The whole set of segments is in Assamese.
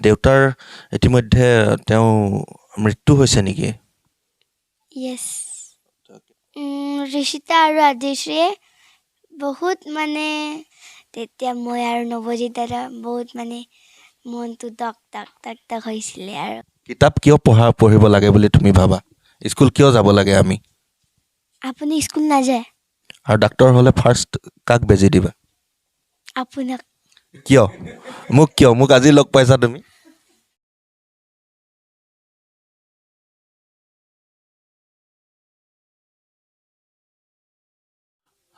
দেউতাৰ ইতিমধ্যে তেওঁ মৃত্যু হৈছে নেকি? Yes. ঋষিতা আৰু আদিশ্ৰীয়ে বহুত মানে তেতিয়া মই আৰু নৱজিত দাদা বহুত মানে মনটো দক দক দক দক হৈছিলে আৰু কিতাপ কিয় পঢ়িব লাগে বুলি তুমি ভাবা? স্কুল কিয় যাব লাগে আমি? আপুনি স্কুল নাযায়? আৰু ডাক্তৰ হ'লে ফাৰ্ষ্ট কাক বেজি দিবা? আপোনাক। কিয়? মোক আজি লগ পাইছা তুমি?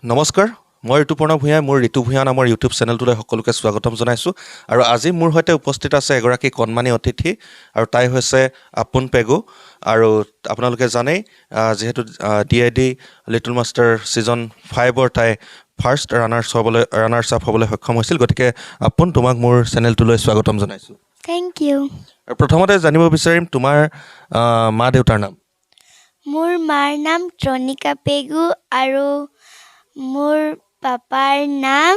নমস্কাৰ, মই ঋতুপৰ্ণ ভূঞাই মোৰ ঋতু ভূঞা নামৰ ইউটিউব চেনেলটোলৈ সকলোকে স্বাগতম জনাইছোঁ। আৰু আজি মোৰ সৈতে উপস্থিত আছে এগৰাকী কণমানি অতিথি, আৰু তাই হৈছে আপুন পেগু। আৰু আপোনালোকে জানেই যিহেতু DID লিটল মাষ্টাৰ ছিজন 5 তাই ফাৰ্ষ্ট ৰানাৰ্ছ আপ হ'বলৈ সক্ষম হৈছিল। গতিকে আপুন, তোমাক মোৰ চেনেলটোলৈ স্বাগতম জনাইছোঁ। Thank you. আৰু প্ৰথমতে জানিব বিচাৰিম তোমাৰ মা দেউতাৰ নাম। মোৰ মাৰ নাম ত্ৰণিকা পেগু আৰু মোৰ পাপাৰ নাম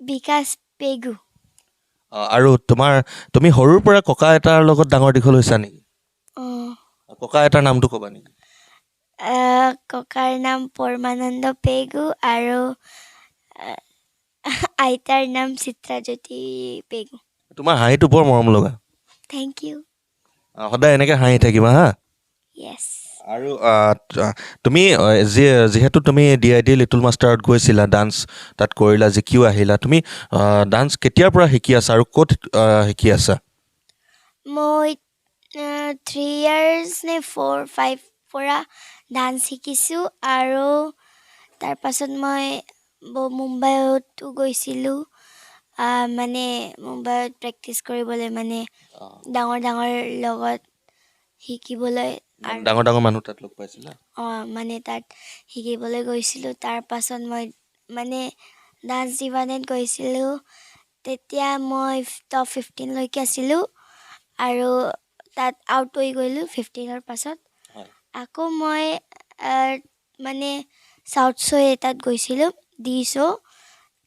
বিকাশ পেগু। আৰু তুমি সৰুৰ পৰা ককা আইতাৰ লগত ডাঙৰ দীঘল হৈছা নেকি? ককা আইতাৰ নামটো ক'বা নেকি? ককাৰ নাম পৰমানন্দ পেগু আৰু আইতাৰ নাম চিত্ৰাজ্যোতি পেগু। তোমাৰ হাঁহিটো বৰ মৰম লগা। Thank you. সদায় এনেকৈ হাঁহি থাকিবা হা। য়েছ। আৰু তুমি যিহেতু তুমি DID লিটল মাষ্টাৰত গৈছিলা, ডান্স তাত কৰিলা, জিকিও আহিলা, তুমি ডান্স কেতিয়াৰ পৰা শিকি আছা আৰু ক'ত শিকি আছা? মই 3 years নে 4-5 পৰা ডান্স শিকিছোঁ আৰু তাৰপাছত মই মুম্বাইতো গৈছিলোঁ। মানে মুম্বাইত প্ৰেক্টিছ কৰিবলৈ, মানে ডাঙৰ লগত শিকিবলৈ। ডাঙৰ মানুহ তাত লগ পাইছিলা? মানে তাত শিকিবলৈ গৈছিলোঁ। তাৰপাছত মই মানে ডান্স ডিপাৰ্টমেণ্ট গৈছিলোঁ। তেতিয়া মই টপ 15লৈকে আছিলোঁ আৰু তাত আউট হৈ গ'লোঁ 15ৰ পাছত। আকৌ মই মানে চাউথ শ্ব' এটাত গৈছিলোঁ,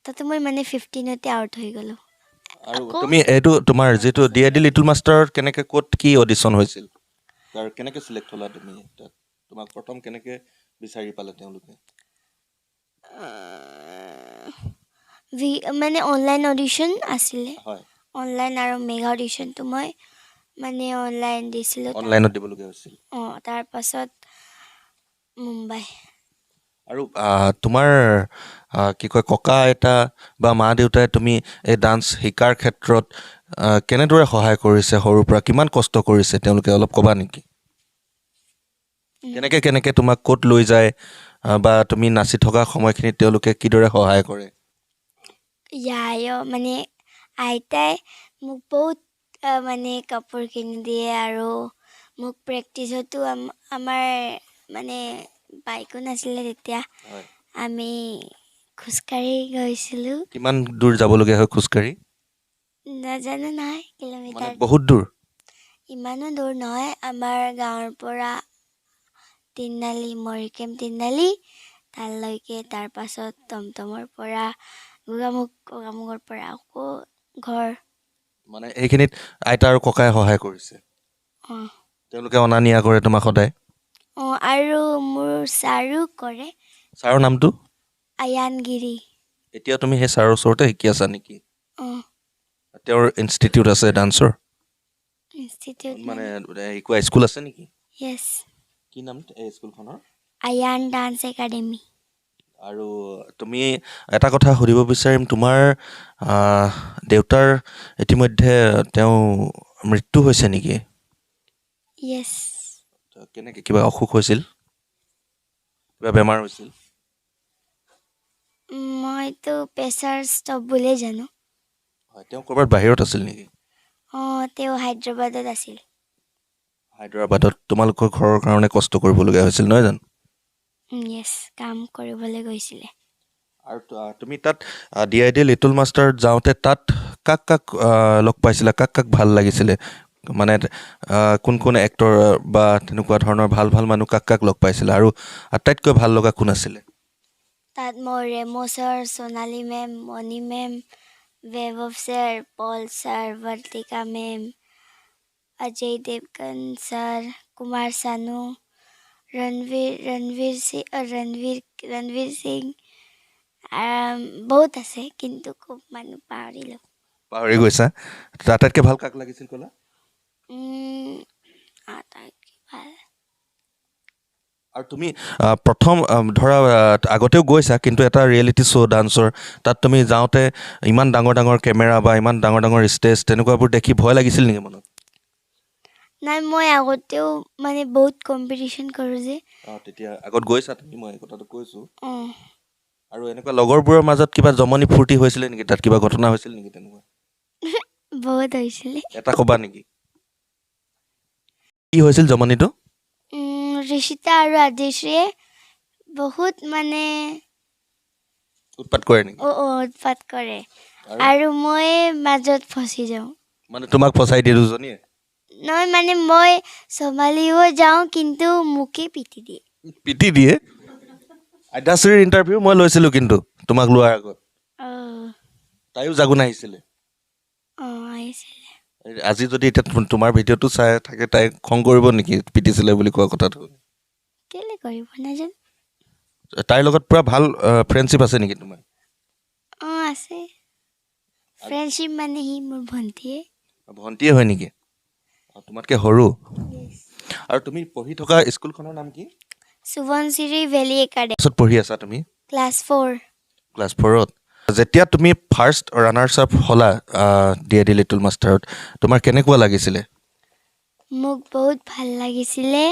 তাতে মই মানে 15তে আউট হৈ গ'লোঁ। আৰু তুমি এইটো তোমাৰ যিটো DID লিটল মাষ্টাৰত কেনেকৈ ক'ত কি অডিশ্যন হৈছিল আৰু কেনেকৈ চিলেক্ট হ'লা তুমি? তোমাক প্ৰথম কেনেকৈ বিচাৰি পালে তেওঁলোকে? মানে অনলাইন অডিশ্যন আছিলে। অনলাইন আৰু মেগা অডিশ্যনটো মই মানে অনলাইন দিছিলোঁ। অনলাইনত দিবলগীয়া হৈছিল। তাৰপাছত মুম্বাই। আৰু তোমাৰ কি কয়, ককা আইতা বা মা দেউতাই তুমি এই ডান্স শিকাৰ ক্ষেত্ৰত কেনেদৰে সহায় কৰিছে? সৰুৰ পৰা কিমান কষ্ট কৰিছে তেওঁলোকে, অলপ ক'বা নেকি? কেনেকৈ তোমাক ক'ত লৈ যায় বা তুমি নাচি থকা সময়খিনিত তেওঁলোকে কিদৰে সহায় কৰে? মানে আইতাই মোক বহুত মানে কাপোৰ কিনি দিয়ে আৰু মোক প্ৰেক্টিছতো আমাৰ মানে বাইকো নাছিলে তেতিয়া, আমি খোজকাঢ়ি গৈছিলোঁ। কিমান দূৰ যাবলগীয়া হয় খোজকাঢ়ি? নাজানো নহয়, কিলোমিটাৰ। বহুত দূৰ? ইমানো দূৰ নহয়, আমাৰ গাঁৱৰ পৰা মৰিকেম তিনিআলি তালৈকে। তাৰপাছত টমটমৰ পৰা গোগামুখৰ পৰা আকৌ ঘৰ। মানে এইখিনিত আইতা আৰু ককাই সহায় কৰিছে? তেওঁলোকে অনা নিয়া কৰে তোমাক সদায়? আৰু মোৰ ছাৰো কৰে। ছাৰৰ নামটো? আয়ানগিৰি। এতিয়া তুমি সেই ছাৰৰ ওচৰতে শিকি আছা নেকি? তেওঁৰ ইনষ্টিটিউট আছে ডান্সৰ? ইনষ্টিটিউট মানে শিকোৱা স্কুল আছে নেকি? য়েছ। কি নাম এই স্কুলখনৰ? আয়ান ডান্স একাডেমি। আৰু তুমি এটা কথা সুধিব বিচাৰিম, তোমাৰ দেউতাৰ ইতিমধ্যে তেওঁ মৃত্যু হৈছে নেকি? য়েছ। কেনেকৈ, কিবা অসুখ হৈছিল, কিবা বেমাৰ হৈছিল? মইতো প্ৰেছাৰ ষ্টপ বুলিয়ে জানো। তেওঁ ক'ৰবাত বাহিৰত আছিল নেকি? তেওঁ হায়দৰাবাদত আছিল। হায়দৰাবাদত তোমালোকৰ ঘৰৰ কাৰণে কষ্ট কৰিবলগীয়া হৈছিল, নহয় জানো? য়েছ, কাম কৰিবলৈ গৈছিলে। আৰু তুমি তাত DID লিটল মাষ্টাৰত যাওঁতে তাত কাক লগ পাইছিলা? কাক ভাল লাগিছিলে? মানে কোন এক্টৰ বা তেনেকুৱা ধৰণৰ ভাল মানুহ কাক লগ পাইছিলা? আৰু আটাইতকৈ ভাল লগা কোন আছিলে? তাত মই ৰেমো ছাৰ, সোণালী মেম, মণি মেম, वैभव सर, पॉल सर, वर्तिका मैम, अजय देवगन सर, कुमार सानू, रणवीर सिंह बहुत আছে কিন্তু খুব মানুহ পাহৰিলোঁ পাহৰি গৈছা আটাইতকৈ ভাল কাক লাগিছিল ক'লা আটাইতকৈ ভাল আৰু তুমি প্ৰথম ধৰা আগতেও গৈছা কিন্তু এটা ৰিয়েলিটি শ্ব' ডান্সৰ তাত তুমি যাওঁতে ইমান ডাঙৰ ডাঙৰ কেমেৰা বা ইমান ডাঙৰ ডাঙৰ ষ্টেজ তেনেকুৱাবোৰ দেখি ভয় লাগিছিল নেকি মনত নাই মই আগতেও মানে বহুত কম্পিটিশ্যন কৰোঁ যে তেতিয়া আগত গৈছা তুমি মই কথাটো কৈছোঁ আৰু এনেকুৱা লগৰবোৰৰ মাজত কিবা জমনি ফূৰ্তি হৈছিলে নেকি তাত কিবা ঘটনা হৈছিল নেকি তেনেকুৱা বহুত হৈছিলে এটা ক'বা নেকি কি হৈছিল জমনিটো ঋষিতা আৰু আদিশ্ৰীয়ে বহুত মানে উৎপাত কৰে নেকি উৎপাত কৰে আৰু মই মাজত ফচি যাওঁ মানে তোমাক ফচাই দিয়ে দুজনীয়ে নহয় মানে মই চম্ভালিব যাওঁ কিন্তু মোকে পিটি দিয়ে আদ্যাশ্ৰীৰ ইণ্টাৰভিউ মই লৈছিলোঁ কিন্তু তোমাক লোৱাৰ আগত তাইও জাগোন আহিছিলে আহিছিলে আজি যদি এতিয়া তোমাৰ ভিডিঅ'টো চাই থাকে তাই খং কৰিব নেকি পিটিছিলে বুলি কোৱা কথাটো কেলে কৰিব নাজানো তাইৰ লগত পুৰা ভাল ফ্ৰেণ্ডশ্বিপ আছে নেকি তোমাৰ আছে ফ্ৰেণ্ডশ্বিপ মানে সি মোৰ ভণ্টিয়ে হয় নেকি তোমাতকৈ সৰু আৰু তুমি পঢ়ি থকা স্কুলখনৰ নাম কি সুবনশ্ৰী ভেলী একাডেমী পিছত পঢ়ি আছা তুমি ক্লাছ 4 ক্লাছ 4ত যেতিয়া তুমি ফাৰ্ষ্ট ৰানাৰ্ছ আপ হ'লা ডি লিটল মাষ্টাৰত তোমাৰ কেনেকুৱা লাগিছিলে মোক বহুত ভাল লাগিছিলে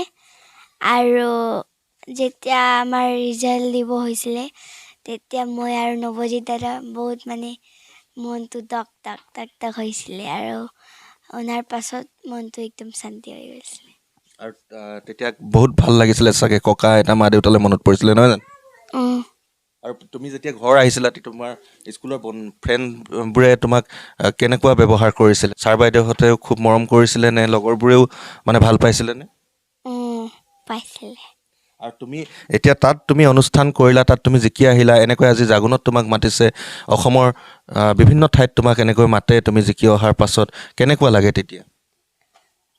আৰু যেতিয়া আমাৰ ৰিজাল্ট দিব হৈছিলে তেতিয়া মই আৰু নৱজিত দাদা বহুত মানে মনটো দক দক হৈছিলে আৰু অনাৰ পাছত মনটো একদম শান্তি হৈ গৈছিলে আৰু তেতিয়া বহুত ভাল লাগিছিলে চাগে ককা আইতা মা দেউতালৈ মনত পৰিছিলে নহয় জানো আৰু তুমি যেতিয়া ঘৰ আহিছিলা তোমাৰ স্কুলৰ ফ্ৰেণ্ডবোৰে তোমাক কেনেকুৱা ব্যৱহাৰ কৰিছিলে ছাৰ বাইদেউহঁতেও খুব মৰম কৰিছিলে নে লগৰবোৰেও মানে ভাল পাইছিলেনে পাইছিলে আৰু তুমি এতিয়া তাত তুমি অনুষ্ঠান কৰিলা তাত তুমি জিকি আহিলা এনেকৈ আজি জাগোনত তোমাক মাতিছে অসমৰ বিভিন্ন ঠাইত তোমাক এনেকৈ মাতে তুমি জিকি অহাৰ পাছত কেনেকুৱা লাগে তেতিয়া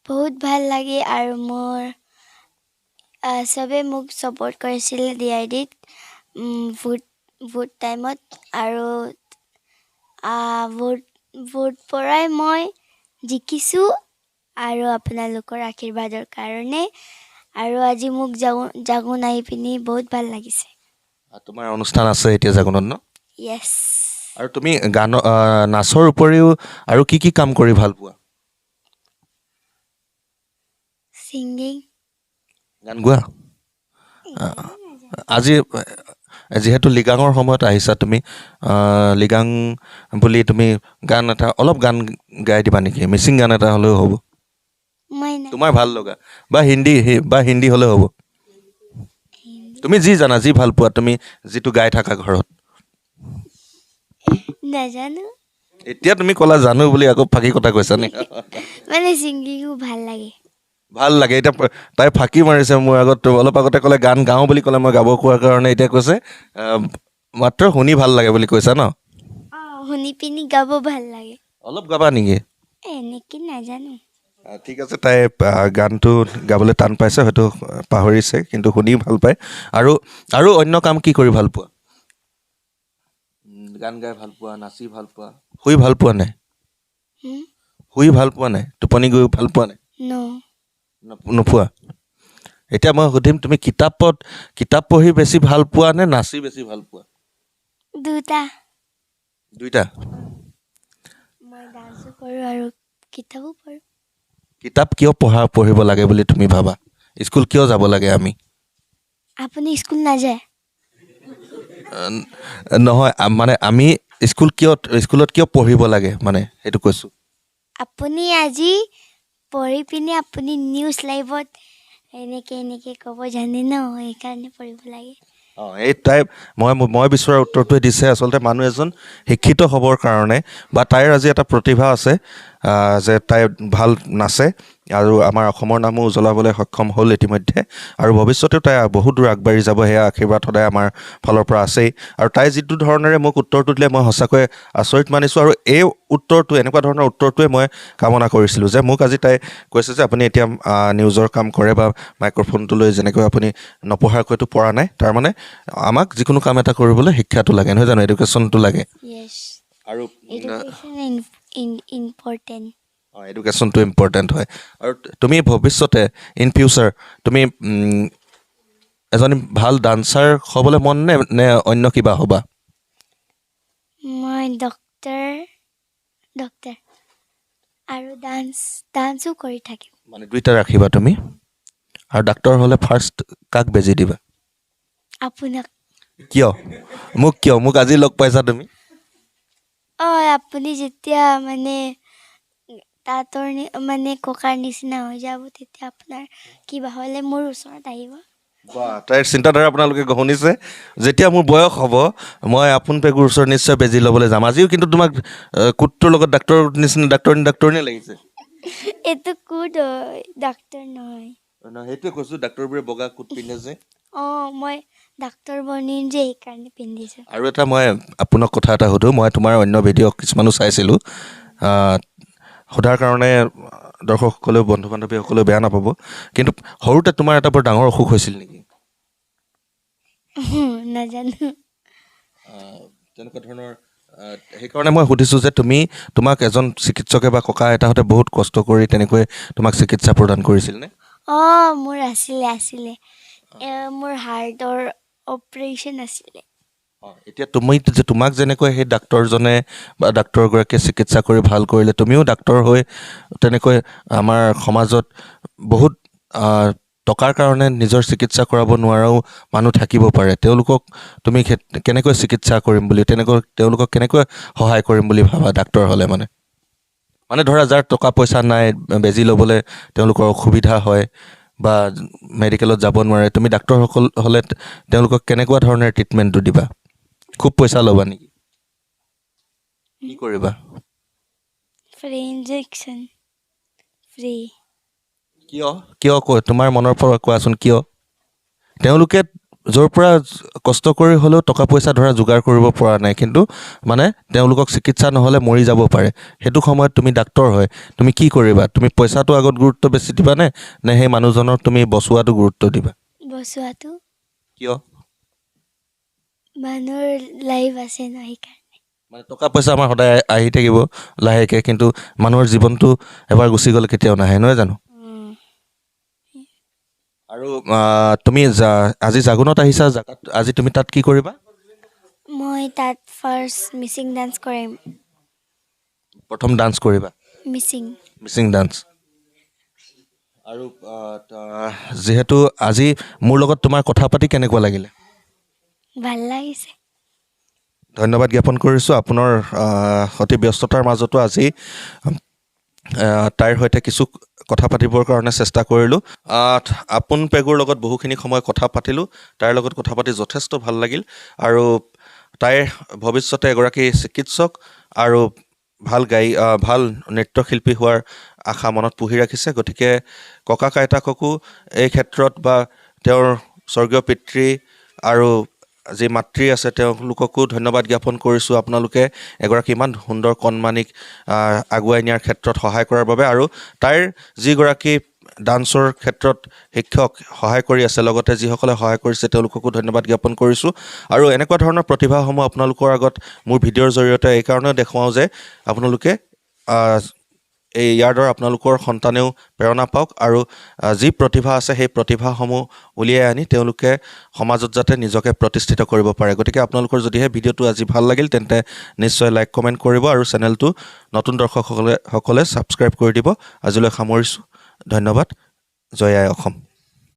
বহুত ভাল লাগে আৰু মোৰ চবে মোক ছাপোৰ্ট কৰিছিলে DIDত ভোট টাইমত আৰু ভোট পৰাই মই জিকিছোঁ আৰু আপোনালোকৰ আশীৰ্বাদৰ কাৰণে আৰু আজি মোক জাগোন আহি পিনি বহুত ভাল লাগিছে তোমাৰ অনুষ্ঠান আছে এতিয়া জাগোনত ন য়েছ আৰু তুমি নাচৰ উপৰিও আৰু কি কাম কৰি ভাল পোৱা ছিংগিং গান গোৱা আজি যিহেতু লিগাঙৰ সময়ত আহিছা তুমি লিগাং বুলি তুমি গান এটা অলপ গান গাই দিবা নেকি মিচিং গান এটা হ'লেও হ'ব তোমাৰ ভাল লগা বা হিন্দী হ'লেও হ'ব তুমি যি জানা যি ভাল পোৱা তুমি যিটো গাই থাকা ঘৰত নাজানো এতিয়া তুমি ক'লা জানো বুলি আকৌ ফাঁকি কথা কৈছা নে মানে ছিংগিঙো ভাল লাগে এতিয়া তাই ফাঁকি মাৰিছে মোৰ আগত অলপ আগতে ক'লে গান গাওঁ বুলি ক'লে মই গাব কোৱাৰ কাৰণে এতিয়া কৈছে মাত্ৰ শুনি ভাল লাগে বুলি কৈছা ন শুনি পিনি গাব ভাল লাগে অলপ গাবা নেকি এনেকৈ নাজানো ঠিক আছে তাই গানটো গাবলৈ টান পাইছে হয়তো পাহৰিছে কিন্তু শুনি ভাল পায় আৰু অন্য কাম কি কৰি ভাল পোৱা গান গাই ভাল পোৱা নাচি ভাল পোৱা শুই ভাল পোৱা নাই টোপনি গৈ ভাল পোৱা নাই নোপোৱা এতিয়া মই সুধিম তুমি কিতাপ পঢ়ি বেছি ভাল পোৱা নে নাচি বেছি ভাল পোৱা দুইটা মই ডান্সো কৰোঁ আৰু কিতাপো পঢ়োঁ কিতাপ কিয় পঢ়িব লাগে বুলি তুমি ভাবা স্কুল কিয় যাব লাগে আমি আপুনি স্কুল নাযায় নহয় মানে আমি স্কুলত কিয় পঢ়িব লাগে মানে সেইটো কৈছোঁ আপুনি আজি পঢ়ি পিনি আপুনি নিউজ লাইভত এনেকৈ ক'ব জানে ন সেইকাৰণে পঢ়িব লাগে এই তাই মই বিচৰা উত্তৰটোৱে দিছে আচলতে মানুহ এজন শিক্ষিত হ'বৰ কাৰণে বা তাইৰ আজি এটা প্ৰতিভা আছে যে তাই ভাল নাচে আৰু আমাৰ অসমৰ নামো উজ্বলাবলৈ সক্ষম হ'ল ইতিমধ্যে আৰু ভৱিষ্যতেও তাই বহুত দূৰ আগবাঢ়ি যাব সেয়া আশীৰ্বাদ সদায় আমাৰ ফালৰ পৰা আছেই আৰু তাই যিটো ধৰণেৰে মোক উত্তৰটো দিলে মই সঁচাকৈ আচৰিত মানিছোঁ আৰু এই উত্তৰটো এনেকুৱা ধৰণৰ উত্তৰটোৱে মই কামনা কৰিছিলোঁ যে মোক আজি তাই কৈছে যে আপুনি এতিয়া নিউজৰ কাম কৰে বা মাইক্ৰফোনটো লৈ যেনেকৈ আপুনি নপঢ়াকৈতো পৰা নাই তাৰমানে আমাক যিকোনো কাম এটা কৰিবলৈ শিক্ষাটো লাগে নহয় জানো এডুকেশ্যনটো লাগে Yes. আৰু Education important. এডুকেশ্যনটো ইম্পৰ্টেণ্ট হয় আৰু তুমি ভৱিষ্যতে ইন ফিউচাৰ তুমি এজনী ভাল ডান্সাৰ হ'বলৈ মন নে অন্য কিবা হ'বা মই ডক্টৰ আৰু ডান্সো কৰি থাকিম মানে দুইটা ৰাখিবা তুমি আৰু ডাক্তৰ হ'লে ফাৰ্ষ্ট কাক বেজি দিবা আপোনাক কিয় মোক আজি লগ পাইছা তুমি আপুনি যেতিয়া মানে তাঁতৰ মানে ককাৰ নিচিনা হৈ যাব তেতিয়া আপোনাৰ কিবা হ'লে মোৰ ওচৰত আহিব তাইৰ চিন্তাধাৰা আপোনালোকে শুনিছে যেতিয়া মোৰ বয়স হ'ব মই আপোন পেগুৰ ওচৰত নিশ্চয় বেজি ল'বলৈ যাম আজিও কিন্তু তোমাক কুটটোৰ লগত ডাক্তৰৰ নিচিনা ডাক্তৰনী লাগিছে এইটো কুট হয় ডাক্তৰ নহয় সেইটোৱে কৈছোঁ ডাক্তৰবোৰে বগা কুট পিন্ধে যে মই ডাক্তৰ বনিম যে সেইকাৰণে পিন্ধিছোঁ আৰু এটা মই আপোনাক কথা এটা সুধোঁ মই তোমাৰ অন্য ভিডিঅ' কিছুমানো চাইছিলোঁ সোধাৰ কাৰণে দৰ্শকসকলেও বন্ধু বান্ধৱীসকলেও বেয়া নাপাব কিন্তু সৰুতে তোমাৰ এটা বৰ ডাঙৰ অসুখ হৈছিল নেকি নাজানো তেনেকুৱা ধৰণৰ সেইকাৰণে মই সুধিছোঁ যে তোমাক এজন চিকিৎসকে বা ককা আইতাহঁতে বহুত কষ্ট কৰি তেনেকৈ তোমাক চিকিৎসা প্ৰদান কৰিছিল নে মোৰ আছিলে মোৰ হাৰ্টৰ অপাৰেশ্যন আছিলে এতিয়া তোমাক যেনেকৈ সেই ডাক্তৰজনে বা ডাক্তৰগৰাকীয়ে চিকিৎসা কৰি ভাল কৰিলে তুমিও ডাক্তৰ হৈ তেনেকৈ আমাৰ সমাজত বহুত টকাৰ কাৰণে নিজৰ চিকিৎসা কৰাব নোৱাৰাও মানুহ থাকিব পাৰে তেওঁলোকক তুমি কেনেকৈ চিকিৎসা কৰিম বুলি তেওঁলোকক কেনেকৈ সহায় কৰিম বুলি ভাবা ডাক্তৰ হ'লে মানে ধৰা যাৰ টকা পইচা নাই বেজি ল'বলৈ তেওঁলোকৰ অসুবিধা হয় বা মেডিকেলত যাব নোৱাৰে তুমি ডাক্তৰসকল হ'লে তেওঁলোকক কেনেকুৱা ধৰণে ট্ৰিটমেণ্টটো দিবা খুব পইচা ল'বা নেকি কি কৰিবা ফ্ৰী ইনজেকশ্যন ফ্ৰী কিয় তোমাৰ মনৰ পৰা কোৱাচোন কিয় তেওঁলোকে য'ৰ পৰা কষ্ট কৰি হ'লেও টকা পইচা ধৰা যোগাৰ কৰিব পৰা নাই কিন্তু মানে তেওঁলোকক চিকিৎসা নহ'লে মৰি যাব পাৰে সেইটো সময়ত তুমি ডাক্তৰ হয় তুমি কি কৰিবা তুমি পইচাটো আগত গুৰুত্ব বেছি দিবা নে সেই মানুহজনক তুমি বচোৱাটো গুৰুত্ব দিবা বচোৱাটো কিয় মানুহৰ লাইফ আছে ন সেইকাৰণে মানে টকা পইচা আমাৰ সদায় আহি থাকিব লাহেকৈ কিন্তু মানুহৰ জীৱনটো এবাৰ গুচি গ'লে কেতিয়াও নাহে নহয় জানো আৰু তুমি আজি জাগোনত আহিছা আজি তুমি তাত কি কৰিবা মই তাত ফাৰ্ষ্ট মিচিং ডান্স কৰিম প্ৰথম ডান্স কৰিবা মিচিং ডান্স আৰু যিহেতু আজি মোৰ লগত তোমাৰ কথা পাতি কেনেকুৱা লাগিলে ভাল লাগিছে ধন্যবাদ জ্ঞাপন কৰিছোঁ আপোনাৰ অতি ব্যস্ততাৰ মাজতো আজি তাইৰ সৈতে কিছু কথা পাতিবৰ কাৰণে চেষ্টা কৰিলোঁ আপোন পেগুৰ লগত বহুখিনি সময় কথা পাতিলোঁ তাইৰ লগত কথা পাতি যথেষ্ট ভাল লাগিল আৰু তাইৰ ভৱিষ্যতে এগৰাকী চিকিৎসক আৰু ভাল নৃত্যশিল্পী হোৱাৰ আশা মনত পুহি ৰাখিছে গতিকে ককা আইতাককো এই ক্ষেত্ৰত বা তেওঁৰ স্বৰ্গীয় পিতৃ আৰু যি মাতৃ আছে তেওঁলোককো ধন্যবাদ জ্ঞাপন কৰিছোঁ আপোনালোকে এগৰাকী ইমান সুন্দৰ কণমানিক আগুৱাই নিয়াৰ ক্ষেত্ৰত সহায় কৰাৰ বাবে আৰু তাইৰ যিগৰাকী ডান্সৰ ক্ষেত্ৰত শিক্ষক সহায় কৰি আছে লগতে যিসকলে সহায় কৰিছে তেওঁলোককো ধন্যবাদ জ্ঞাপন কৰিছোঁ আৰু এনেকুৱা ধৰণৰ প্ৰতিভাসমূহ আপোনালোকৰ আগত মোৰ ভিডিঅ'ৰ জৰিয়তে এইকাৰণেও দেখুৱাওঁ যে আপোনালোকে ইয়াৰ দ্বাৰা আপোনালোকৰ সন্তানেও প্ৰেৰণা পাওক আৰু যি প্ৰতিভা আছে সেই প্ৰতিভাসমূহ উলিয়াই আনি তেওঁলোকে সমাজত যাতে নিজকে প্ৰতিষ্ঠিত কৰিব পাৰে গতিকে আপোনালোকৰ যদিহে ভিডিঅ'টো আজি ভাল লাগিল তেন্তে নিশ্চয় লাইক কমেণ্ট কৰিব আৰু চেনেলটো নতুন দৰ্শকসকলে ছাবস্ক্ৰাইব কৰি দিব আজিলৈ সামৰিছোঁ ধন্যবাদ জয় আই অসম